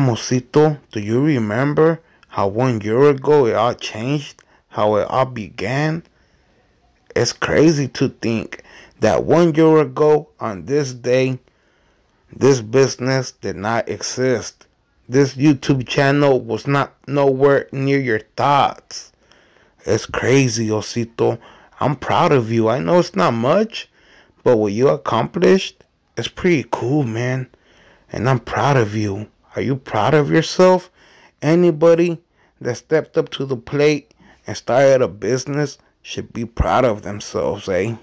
Mosito, do you remember how 1 year ago it all changed? How it all began? It's crazy to think that 1 year ago on this day, this business did not exist. This YouTube channel was not nowhere near your thoughts. It's crazy, Osito. I'm proud of you. I know it's not much, but what you accomplished is pretty cool, man. And I'm proud of you. Are you proud of yourself? Anybody that stepped up to the plate and started a business should be proud of themselves, eh?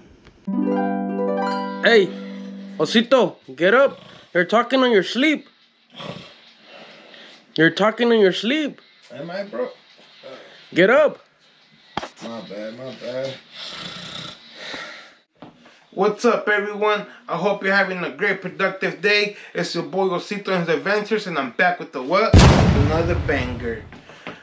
Hey, Osito, get up. You're talking on your sleep. You're talking on your sleep. Am I, bro? Get up. My bad. What's up, everyone? I hope you're having a great, productive day. It's your boy Osito and his adventures, and I'm back with the what? Another banger.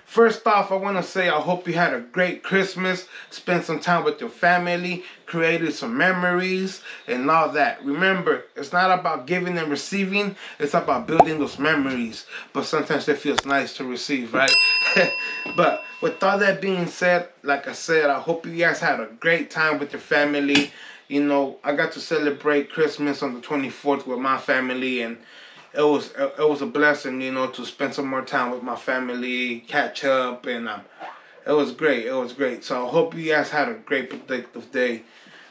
First off, I want to say I hope you had a great Christmas, spent some time with your family, created some memories, and all that. Remember, it's not about giving and receiving, it's about building those memories. But sometimes it feels nice to receive, right? But with all that being said, like I said, I hope you guys had a great time with your family. You know, I got to celebrate Christmas on the 24th with my family, and it was a blessing, you know, to spend some more time with my family, catch up, and it was great. It was great. So I hope you guys had a great, productive day.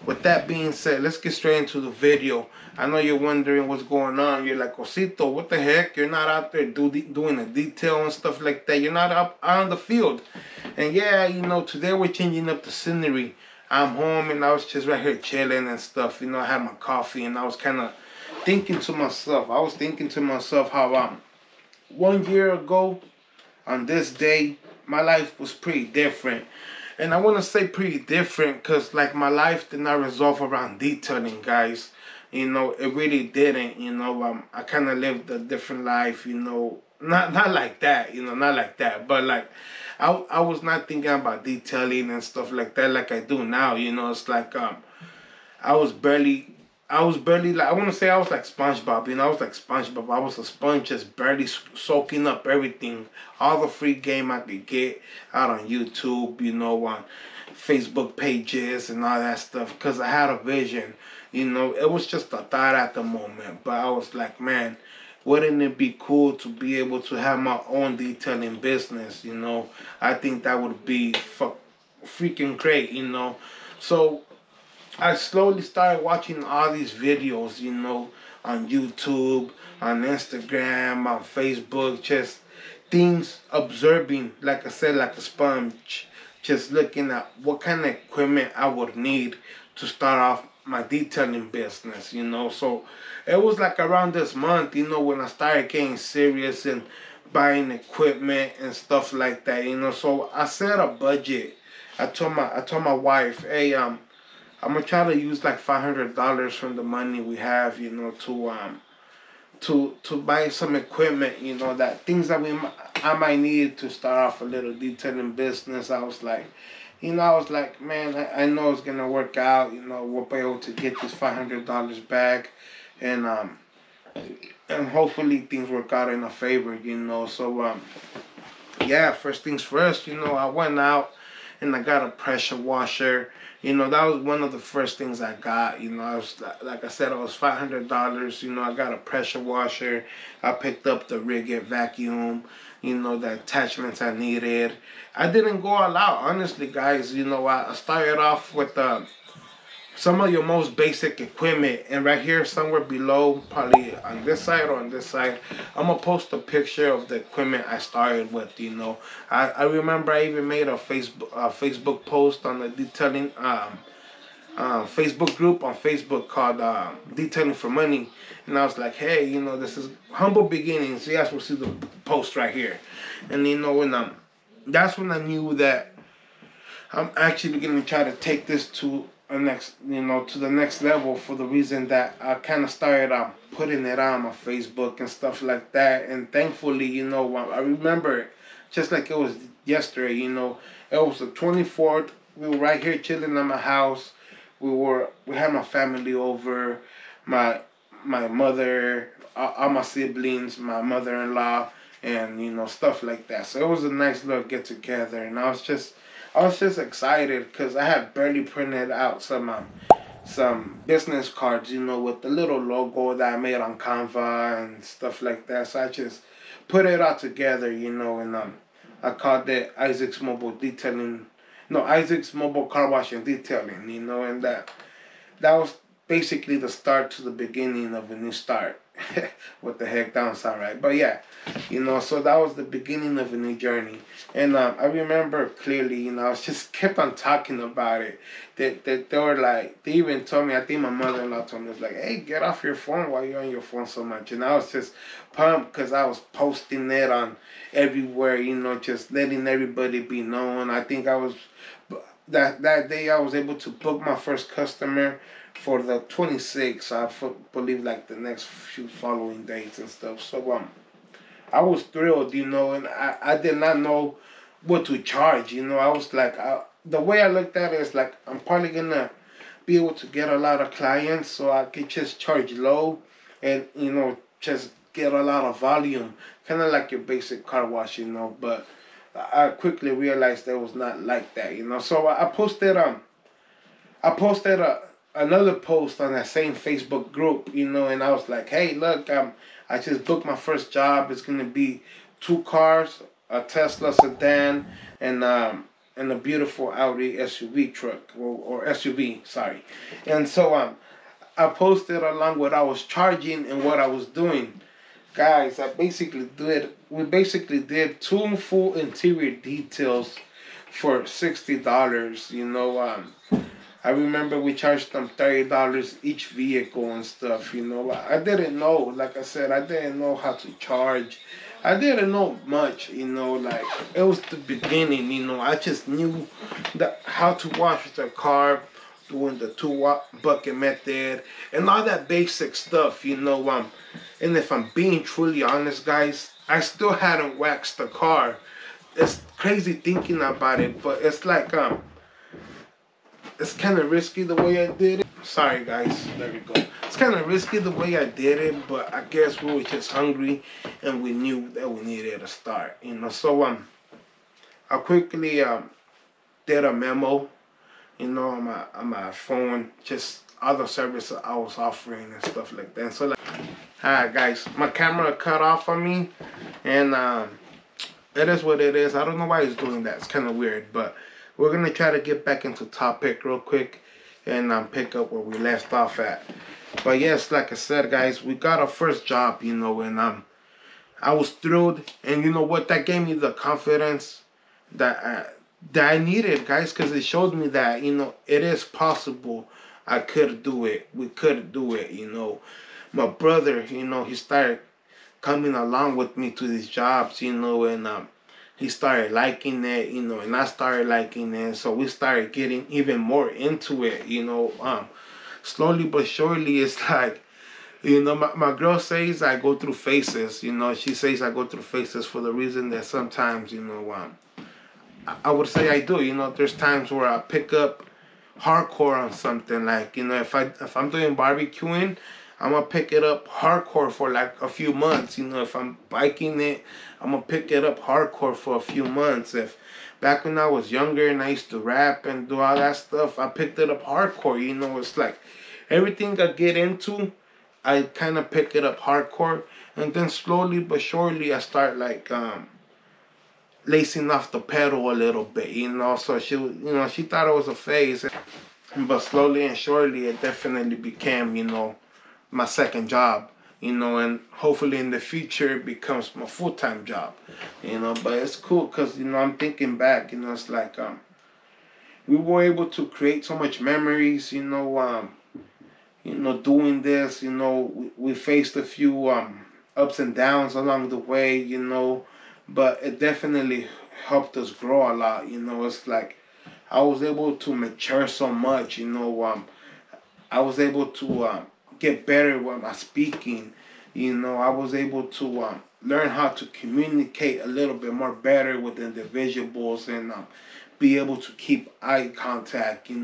With that being said, let's get straight into the video. I know you're wondering what's going on. You're like, Osito, what the heck? You're not out there doing the detail and stuff like that. You're not up on the field. And yeah, you know, today we're changing up the scenery. I'm home and I was just right here chilling and stuff. You know, I had my coffee and I was kind of thinking to myself. I was thinking to myself how 1 year ago on this day, my life was pretty different. And I want to say pretty different because, like, my life did not resolve around detailing, guys. You know, it really didn't. You know, I kind of lived a different life, you know. Not like that, you know, not like that. But, like, I was not thinking about detailing and stuff like that like I do now, you know. It's like I was barely like, I want to say I was like SpongeBob, you know. I was like SpongeBob. I was a sponge, just barely soaking up everything, all the free game I could get out on YouTube, you know, on Facebook pages and all that stuff, because I had a vision, you know. It was just a thought at the moment, but I was like, man, wouldn't it be cool to be able to have my own detailing business, you know? I think that would be freaking great, you know. So I slowly started watching all these videos, you know, on YouTube, on Instagram, on Facebook, just things observing, like I said, like a sponge, just looking at what kind of equipment I would need to start off my detailing business, you know. So it was like around this month, you know, when I started getting serious and buying equipment and stuff like that, you know. So I set a budget. I told my wife, hey, I'm gonna try to use like $500 from the money we have, you know, to buy some equipment, you know, that things that I might need to start off a little detailing business. I was like, man, I know it's gonna work out. You know, we'll be able to get this $500 back, and hopefully things work out in our favor, you know. So yeah, first things first, you know, I went out and I got a pressure washer. You know, that was one of the first things I got. You know, I was, like I said, it was $500. You know, I got a pressure washer. I picked up the Rigid vacuum. You know, the attachments I needed. I didn't go all out, honestly, guys. You know, I started off with some of your most basic equipment, and right here somewhere below, probably on this side or on this side, I'm gonna post a picture of the equipment I started with. You know, I remember I even made a Facebook post on the detailing Facebook group on Facebook called Detailing for Money, and I was like, hey, you know, this is humble beginnings. You guys will see the post right here. And you know, when that's when I knew that I'm actually gonna try to take this to the next level, for the reason that I kind of started putting it on my Facebook and stuff like that. And thankfully, you know, I remember it just like it was yesterday. You know, it was the 24th. We were right here chilling at my house. We had my family over, my mother, all my siblings, my mother-in-law, and stuff like that. So it was a nice little get together, and I was just excited because I had barely printed out some business cards, with the little logo that I made on Canva and stuff like that. So I just put it all together, and I called it Isaac's Mobile Detailing. No, Isaac's Mobile Car Wash and Detailing, and that was basically the start to the beginning of a new start. What the heck, that don't sound right. But yeah, so that was the beginning of a new journey. And I remember clearly, I was just kept on talking about it. That they were like, they even told me, I think my mother-in-law told me, was like, hey, get off your phone. Why you on your phone so much? And I was just pumped because I was posting it on everywhere, just letting everybody be known. I think I was, that day I was able to book my first customer for the 26th, I believe, like the next few following days and stuff. So I was thrilled, and I did not know what to charge. I was like, the way I looked at it is like, I'm probably gonna be able to get a lot of clients, so I could just charge low, and just get a lot of volume, kind of like your basic car wash, But I quickly realized that it was not like that, So I posted another post on that same Facebook group, and I was like, hey, look, I just booked my first job. It's gonna be 2 cars, a Tesla sedan, and a beautiful Audi SUV truck, or SUV, sorry. And so I posted along what I was charging and what I was doing. Guys, we basically did 2 full interior details for $60, I remember we charged them $30 each vehicle and stuff, I didn't know, like I said, I didn't know how to charge. I didn't know much, like it was the beginning, I just knew how to wash the car, doing the 2 bucket method and all that basic stuff, and if I'm being truly honest, guys, I still hadn't waxed the car. It's crazy thinking about it, but it's like it's kind of risky the way I did it. Sorry, guys. There we go. It's kind of risky the way I did it, but I guess we were just hungry, and we knew that we needed a start, So I quickly did a memo, on my phone, just other services I was offering and stuff like that. So like, alright, guys, my camera cut off on me, and it is what it is. I don't know why it's doing that. It's kind of weird, but we're going to try to get back into topic real quick and pick up where we left off at. But yes, like I said, guys, we got our first job, and I was thrilled. And you know what? That gave me the confidence that I needed, guys, because it showed me that, it is possible. I could do it. We could do it, My brother, he started coming along with me to these jobs, and he started liking it, and I started liking it. So we started getting even more into it, slowly but surely. It's like, my girl says I go through phases, she says I go through phases for the reason that sometimes, I would say I do, there's times where I pick up hardcore on something, like, if I'm doing barbecuing, I'm gonna pick it up hardcore for like a few months. If I'm biking it, I'm gonna pick it up hardcore for a few months. If back when I was younger and I used to rap and do all that stuff, I picked it up hardcore. It's like everything I get into, I kind of pick it up hardcore, and then slowly but surely I start like lacing off the pedal a little bit. So she thought it was a phase, but slowly and surely it definitely became my second job, and hopefully in the future it becomes my full-time job, but it's cool because, I'm thinking back, it's like, we were able to create so much memories, doing this, we faced a few, ups and downs along the way, but it definitely helped us grow a lot, it's like, I was able to mature so much, I was able to, get better with my speaking. I was able to learn how to communicate a little bit more better with individuals, and be able to keep eye contact. It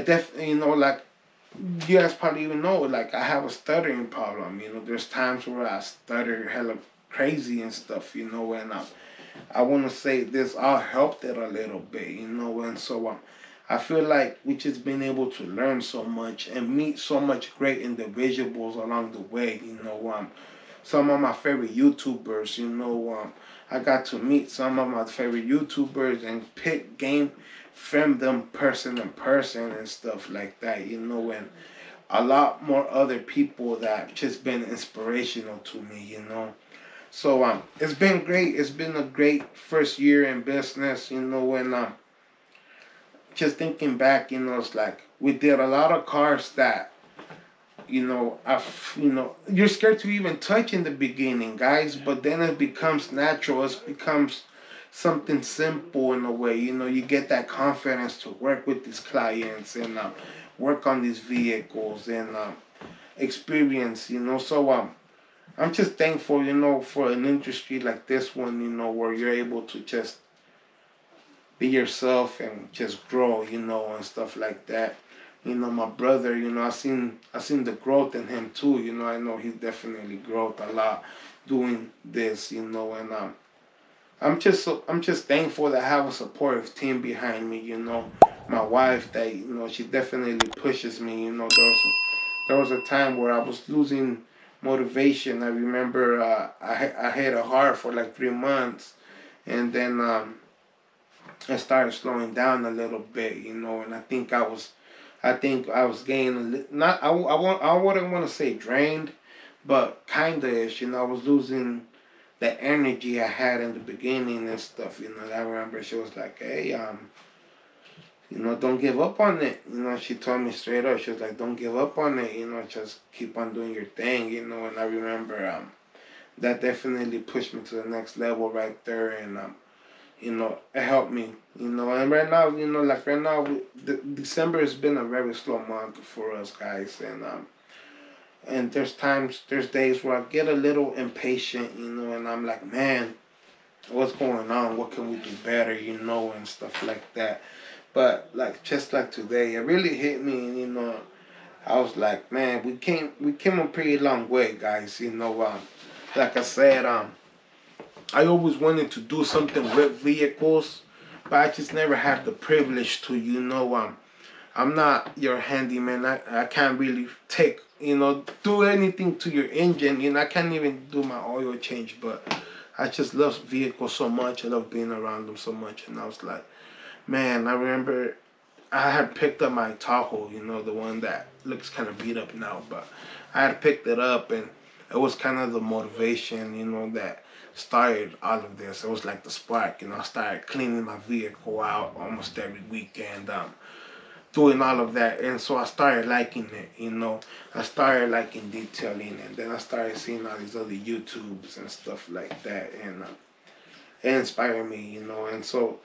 definitely, like, you guys probably even know, like, I have a stuttering problem. There's times where I stutter hella crazy and stuff, you know, and I want to say this all helped it a little bit, you know, and so I feel like we just been able to learn so much and meet so much great individuals along the way, you know. Some of my favorite YouTubers, you know, I got to meet some of my favorite YouTubers and pick game from them person in person and stuff like that, you know, and a lot more other people that just been inspirational to me, you know. So it's been great. It's been a great first year in business, you know, and just thinking back, you know, it's like we did a lot of cars that, you know, you're scared to even touch in the beginning, guys, but then it becomes natural. It becomes something simple in a way. You know, you get that confidence to work with these clients and work on these vehicles and experience, you know. So I'm just thankful, you know, for an industry like this one, you know, where you're able to just be yourself and just grow, you know, and stuff like that. You know, my brother, you know, I seen the growth in him too. You know, I know he's definitely growth a lot doing this, you know, and I'm just thankful to have a supportive team behind me. You know, my wife that, you know, she definitely pushes me. You know, there was a time where I was losing motivation. I remember I hit a heart for like 3 months, and then I started slowing down a little bit. You know, and I think I was getting not I wouldn't want to say drained, but kinda ish. You know, I was losing the energy I had in the beginning and stuff. You know, I remember she was like, "Hey, you know, don't give up on it." You know, she told me straight up. She was like, "Don't give up on it. You know, just keep on doing your thing." You know, and I remember that definitely pushed me to the next level right there, and you know, it helped me. You know, and right now, you know, like right now, December has been a very slow month for us guys, and there's days where I get a little impatient, you know, and I'm like, man, what's going on? What can we do better, you know, and stuff like that. But like just like today, it really hit me, and you know, I was like, man, we came a pretty long way, guys. You know, like I said, I always wanted to do something with vehicles, but I just never had the privilege to, you know, I'm not your handyman. I can't really take, you know, do anything to your engine. You know, I can't even do my oil change, but I just love vehicles so much. I love being around them so much. And I was like, man, I remember I had picked up my Tahoe, you know, the one that looks kind of beat up now, but I had picked it up, and it was kind of the motivation, you know, that started all of this. It was like the spark, you know. I started cleaning my vehicle out almost every weekend, doing all of that, and so I started liking it, you know. I started liking detailing, and then I started seeing all these other YouTubes and stuff like that, and it inspired me, you know. And so,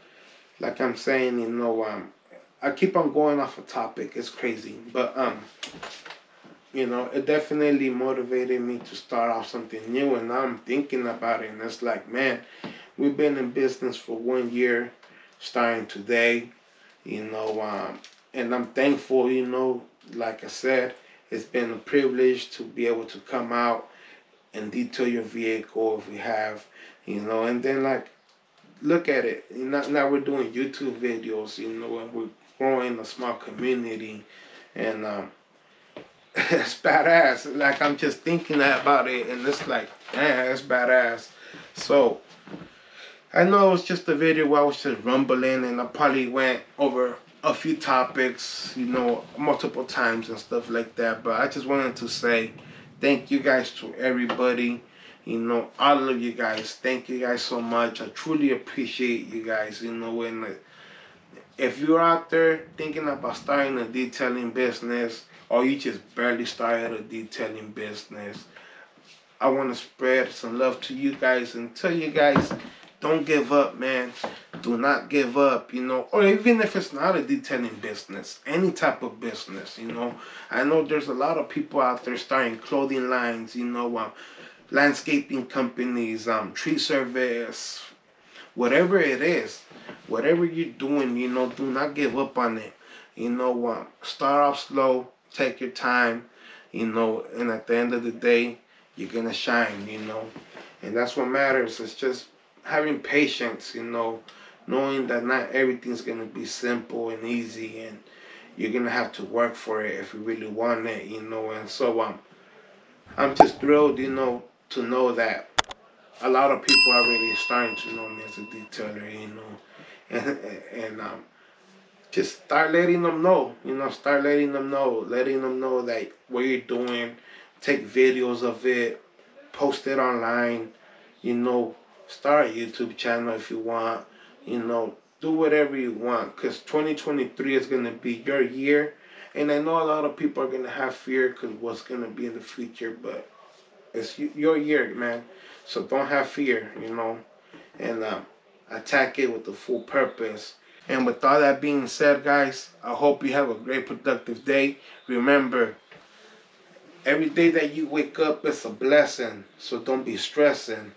like I'm saying, you know, I keep on going off a topic. It's crazy, but you know, it definitely motivated me to start off something new, and now I'm thinking about it, and it's like, man, we've been in business for 1 year, starting today, you know, and I'm thankful, you know, like I said, it's been a privilege to be able to come out and detail your vehicle if we have, you know, and then like, look at it, now we're doing YouTube videos, you know, and we're growing a small community, and it's badass. Like, I'm just thinking about it, and it's like, man, it's badass. So I know it was just a video where I was just rumbling, and I probably went over a few topics, you know, multiple times and stuff like that. But I just wanted to say thank you guys to everybody, you know, all of you guys. Thank you guys so much. I truly appreciate you guys, you know, and if you're out there thinking about starting a detailing business, or you just barely started a detailing business, I want to spread some love to you guys and tell you guys, don't give up, man. Do not give up, you know. Or even if it's not a detailing business, any type of business, you know. I know there's a lot of people out there starting clothing lines, you know, landscaping companies, tree service, whatever it is, whatever you're doing, you know, do not give up on it. You know, start off slow, take your time, you know, and at the end of the day, you're gonna shine, you know. And that's what matters. It's just having patience, knowing that not everything's going to be simple and easy, and you're going to have to work for it if you really want it, And so I'm just thrilled, to know that a lot of people are already starting to know me as a detailer, and just start letting them know, letting them know that what you're doing, take videos of it, post it online, start a YouTube channel if you want, do whatever you want, because 2023 is going to be your year. And I know a lot of people are going to have fear because what's going to be in the future, but it's your year, man. So don't have fear, and attack it with the full purpose. And with all that being said, guys, I hope you have a great, productive day. Remember, every day that you wake up is a blessing, so don't be stressing.